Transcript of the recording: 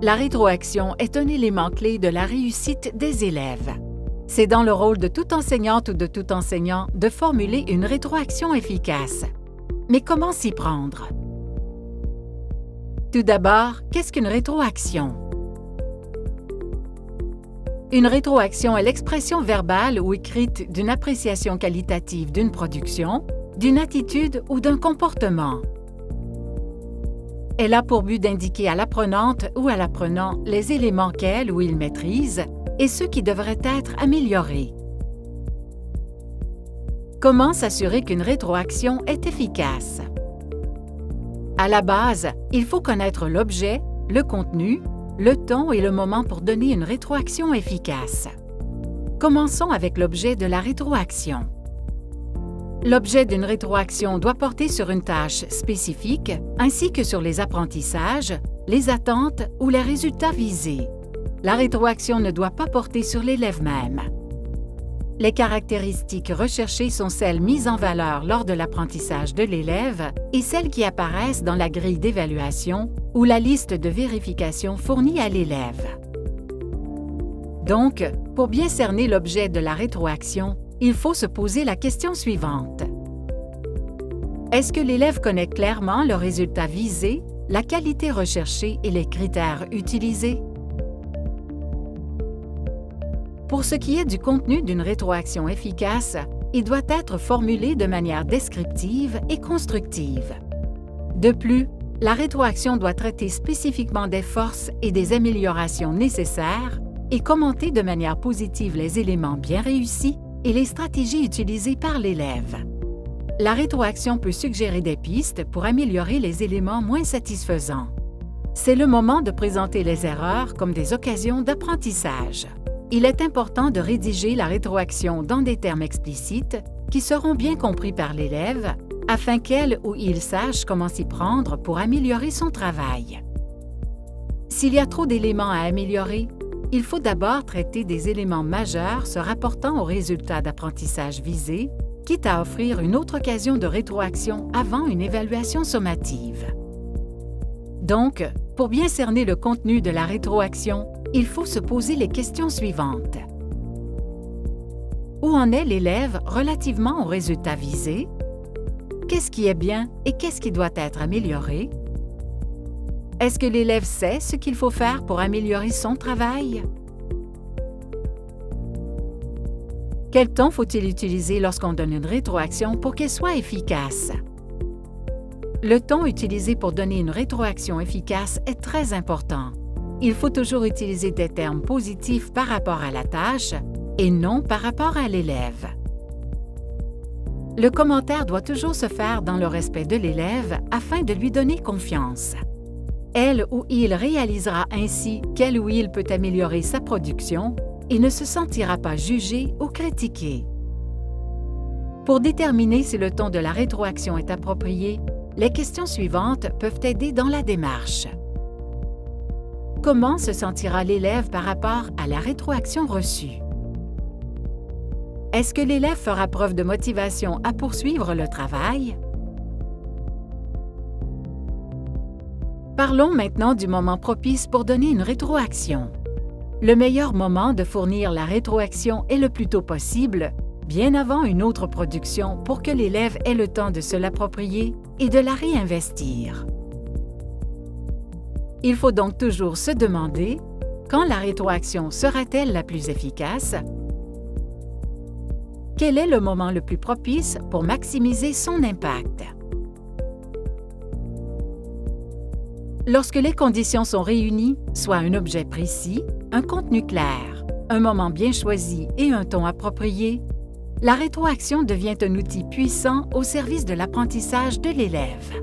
La rétroaction est un élément clé de la réussite des élèves. C'est dans le rôle de toute enseignante ou de tout enseignant de formuler une rétroaction efficace. Mais comment s'y prendre? Tout d'abord, qu'est-ce qu'une rétroaction? Une rétroaction est l'expression verbale ou écrite d'une appréciation qualitative d'une production, d'une attitude ou d'un comportement. Elle a pour but d'indiquer à l'apprenante ou à l'apprenant les éléments qu'elle ou il maîtrise et ceux qui devraient être améliorés. Comment s'assurer qu'une rétroaction est efficace? À la base, il faut connaître l'objet, le contenu, le ton et le moment pour donner une rétroaction efficace. Commençons avec l'objet de la rétroaction. L'objet d'une rétroaction doit porter sur une tâche spécifique ainsi que sur les apprentissages, les attentes ou les résultats visés. La rétroaction ne doit pas porter sur l'élève même. Les caractéristiques recherchées sont celles mises en valeur lors de l'apprentissage de l'élève et celles qui apparaissent dans la grille d'évaluation ou la liste de vérification fournie à l'élève. Donc, pour bien cerner l'objet de la rétroaction, il faut se poser la question suivante. Est-ce que l'élève connaît clairement le résultat visé, la qualité recherchée et les critères utilisés? Pour ce qui est du contenu d'une rétroaction efficace, il doit être formulé de manière descriptive et constructive. De plus, la rétroaction doit traiter spécifiquement des forces et des améliorations nécessaires et commenter de manière positive les éléments bien réussis et les stratégies utilisées par l'élève. La rétroaction peut suggérer des pistes pour améliorer les éléments moins satisfaisants. C'est le moment de présenter les erreurs comme des occasions d'apprentissage. Il est important de rédiger la rétroaction dans des termes explicites qui seront bien compris par l'élève afin qu'elle ou il sache comment s'y prendre pour améliorer son travail. S'il y a trop d'éléments à améliorer, il faut d'abord traiter des éléments majeurs se rapportant aux résultats d'apprentissage visés, quitte à offrir une autre occasion de rétroaction avant une évaluation sommative. Donc, pour bien cerner le contenu de la rétroaction, il faut se poser les questions suivantes. Où en est l'élève relativement aux résultats visés? Qu'est-ce qui est bien et qu'est-ce qui doit être amélioré? Est-ce que l'élève sait ce qu'il faut faire pour améliorer son travail? Quel ton faut-il utiliser lorsqu'on donne une rétroaction pour qu'elle soit efficace? Le ton utilisé pour donner une rétroaction efficace est très important. Il faut toujours utiliser des termes positifs par rapport à la tâche et non par rapport à l'élève. Le commentaire doit toujours se faire dans le respect de l'élève afin de lui donner confiance. Elle ou il réalisera ainsi qu'elle ou il peut améliorer sa production et ne se sentira pas jugé ou critiqué. Pour déterminer si le ton de la rétroaction est approprié, les questions suivantes peuvent aider dans la démarche. Comment se sentira l'élève par rapport à la rétroaction reçue? Est-ce que l'élève fera preuve de motivation à poursuivre le travail? Parlons maintenant du moment propice pour donner une rétroaction. Le meilleur moment de fournir la rétroaction est le plus tôt possible, bien avant une autre production pour que l'élève ait le temps de se l'approprier et de la réinvestir. Il faut donc toujours se demander quand la rétroaction sera-t-elle la plus efficace? Quel est le moment le plus propice pour maximiser son impact? Lorsque les conditions sont réunies, soit un objet précis, un contenu clair, un moment bien choisi et un ton approprié, la rétroaction devient un outil puissant au service de l'apprentissage de l'élève.